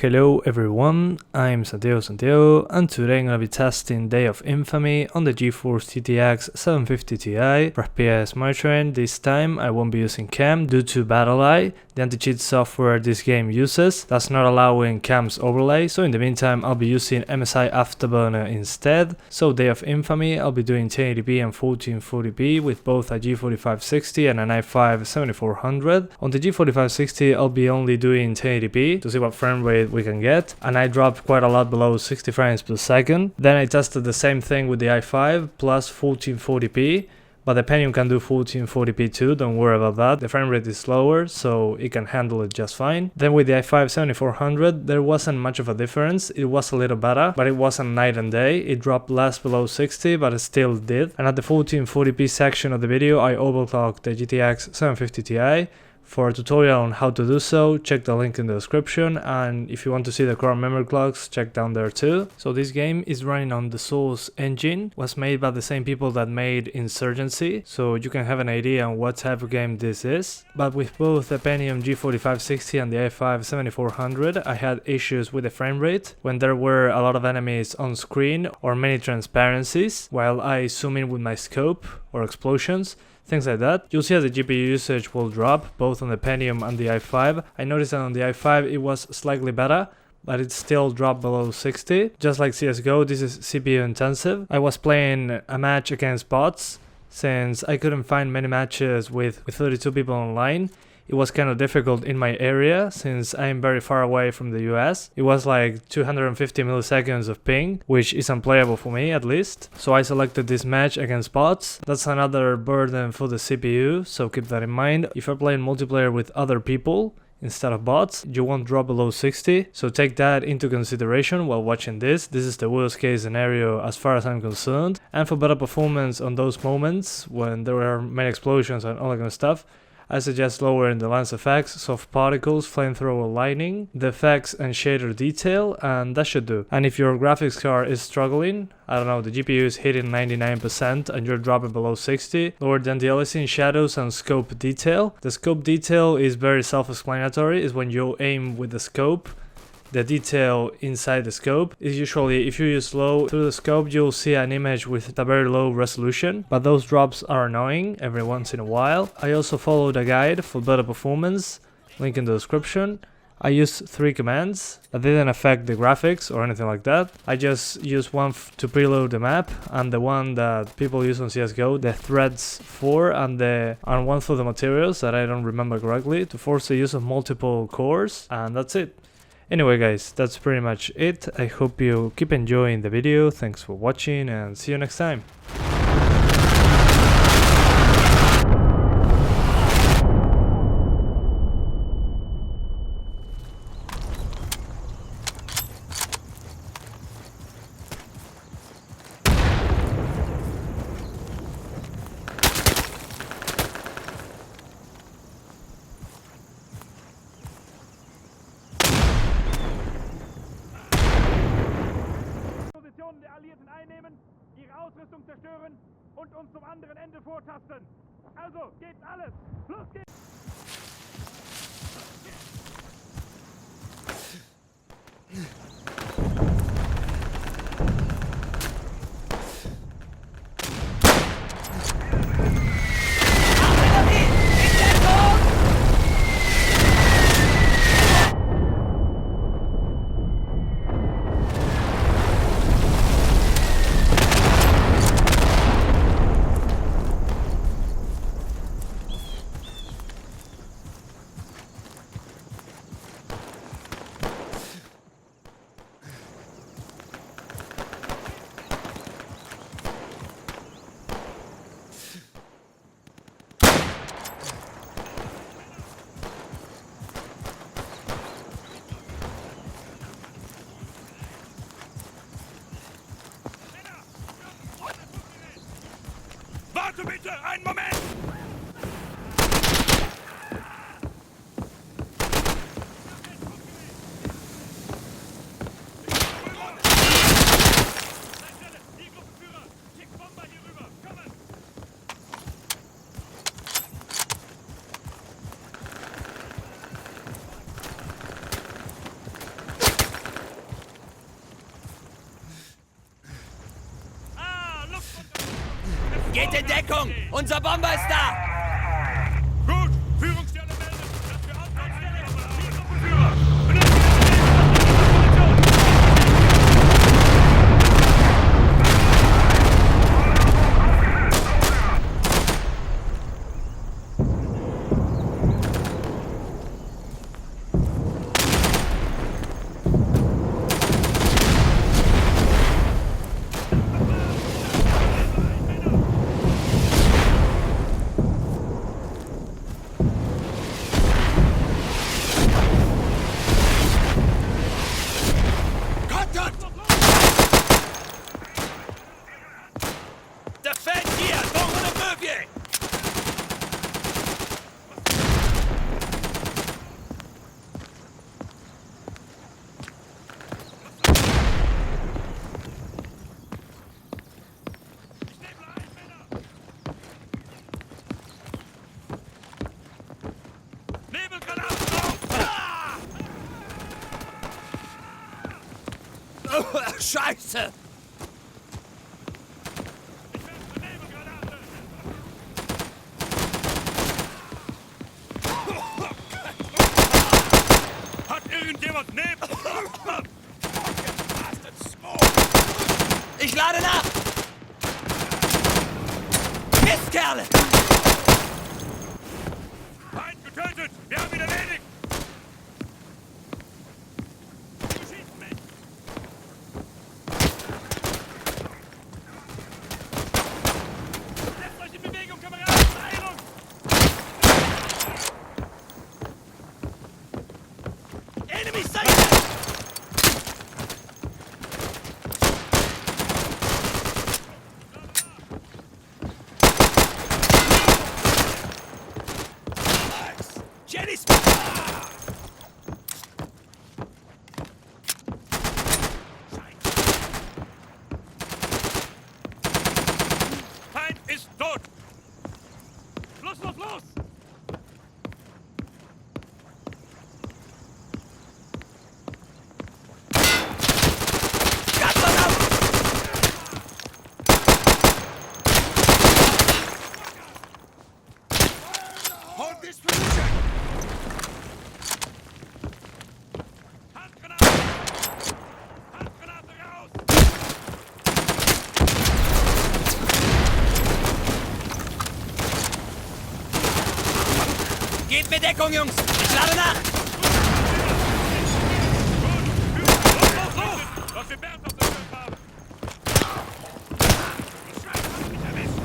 Hello everyone, I'm Santiago, and today I'm gonna be testing Day of Infamy on the Geforce GTX 750 Ti for FPS monitoring. This time I won't be using cam due to Battle Eye, the anti-cheat software this game uses. That's not allowing cam's overlay, so in the meantime I'll be using MSI Afterburner instead. So Day of Infamy I'll be doing 1080p and 1440p with both a G4560 and an i5-7400. On the G4560 I'll be only doing 1080p to see what frame rate we can get, and I dropped quite a lot below 60 frames per second. Then I tested the same thing with the i5 plus 1440p, but the Pentium can do 1440p too, don't worry about that. The frame rate is slower, so it can handle it just fine. Then with the i5-7400 there wasn't much of a difference. It was a little better, but it wasn't night and day. It dropped less below 60, but it still did. And at the 1440p section of the video I overclocked the GTX 750 Ti. For a tutorial on how to do so, check the link in the description, and if you want to see the current memory clocks, check down there too. So this game is running on the Source engine, was made by the same people that made Insurgency, so you can have an idea on what type of game this is. But with both the Pentium G4560 and the i5-7400, I had issues with the frame rate when there were a lot of enemies on screen or many transparencies while I zoom in with my scope or explosions. Things like that. You'll see that the GPU usage will drop both on the Pentium and the i5. I noticed that on the i5 it was slightly better, but it still dropped below 60. Just like CSGO, this is CPU intensive. I was playing a match against bots since I couldn't find many matches with 32 people online. It was kind of difficult in my area since I'm very far away from the US. It was like 250 milliseconds of ping, which is unplayable for me at least. So I selected this match against bots. That's another burden for the CPU, so keep that in mind. If you're playing multiplayer with other people instead of bots, you won't drop below 60, so take that into consideration while watching this. This is the worst case scenario as far as I'm concerned. And for better performance on those moments when there are many explosions and all that kind of stuff, I suggest lowering the lens effects, soft particles, flamethrower lighting, the effects and shader detail, and that should do. And if your graphics card is struggling, I don't know, the GPU is hitting 99% and you're dropping below 60, lower than the LSC in shadows and scope detail. The scope detail is very self-explanatory. Is when you aim with the scope, the detail inside the scope is usually, if you use low through the scope, you'll see an image with a very low resolution, but those drops are annoying every once in a while. I also followed a guide for better performance, link in the description. I used 3 commands that didn't affect the graphics or anything like that. I just used one to preload the map, and the one that people use on CSGO, the threads 4, and one for the materials that I don't remember correctly, to force the use of multiple cores, and that's it. Anyway guys, that's pretty much it. I hope you keep enjoying the video. Thanks for watching and see you next time. Der Alliierten einnehmen, ihre Ausrüstung zerstören und uns zum anderen Ende vortasten. Also, gebt alles! Los geht's! Warte bitte, einen Moment! Die Gruppenführer, schickt Bomber hier rüber, kommen! Geht in Deckung! Unser Bomber ist da! Gut, Führungsstelle meldet, dass wir aufnehmen. Führer, benötigen Defend hier! Dans le levier! Nebelgranaten drauf! Scheiße! Nebelgranate! Hat irgendjemand Nebel? Ich lade nach! Mistkerle! Feind getötet! Wir haben ihn erledigt! Du schießt mich! Setzt euch in Bewegung, Kameraden! Beeilung! Enemy sighted! Jenny's... Feind ist tot! Los, los, los! Ganz verdammt! Hold this position! Handgranate! Handgranate raus! Gebt mir Deckung, Jungs! Ich lade nach! Los, los, los! Was wir Bernd auf der Schild haben! Die Scheiße hat mich erwischt!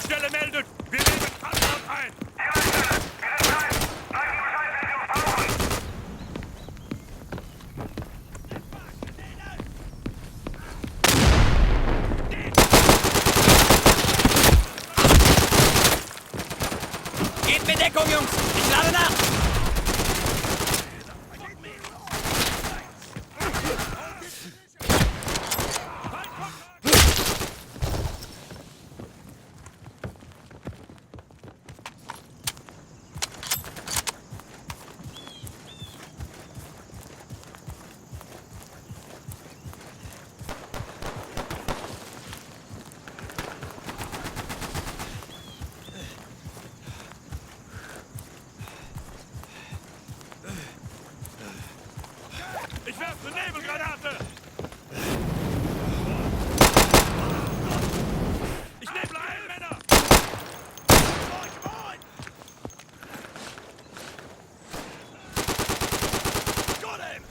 Stelle meldet. Wir nehmen Antwort ein. Geht mir Deckung, Jungs! Ich lade nach! Ich werfe eine Nebelgranate! Ich neble ein, Männer! Got him!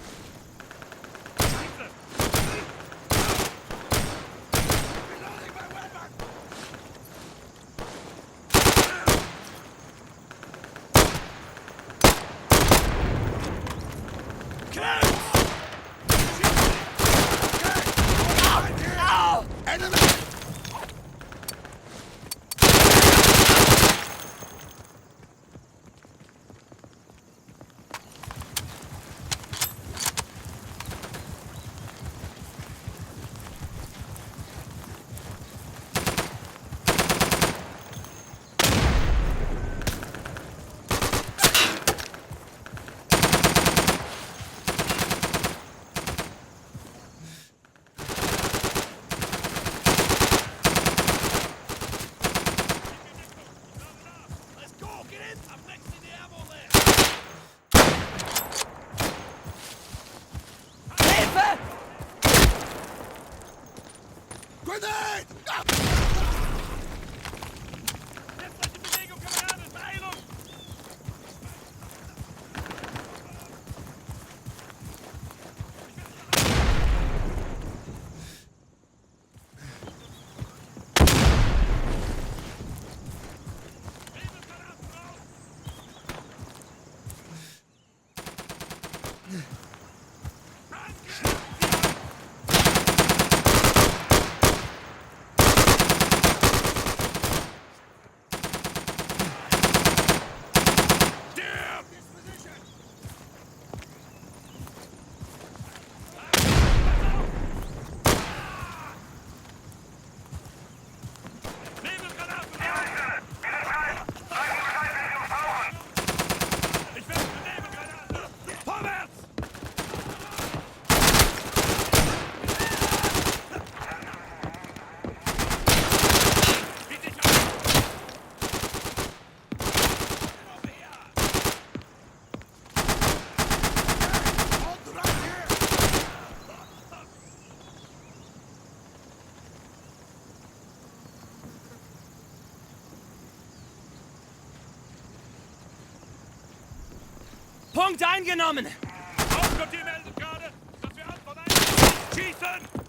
Punkt eingenommen! Hauptquartier meldet gerade, dass wir Antwort ein. Schießen!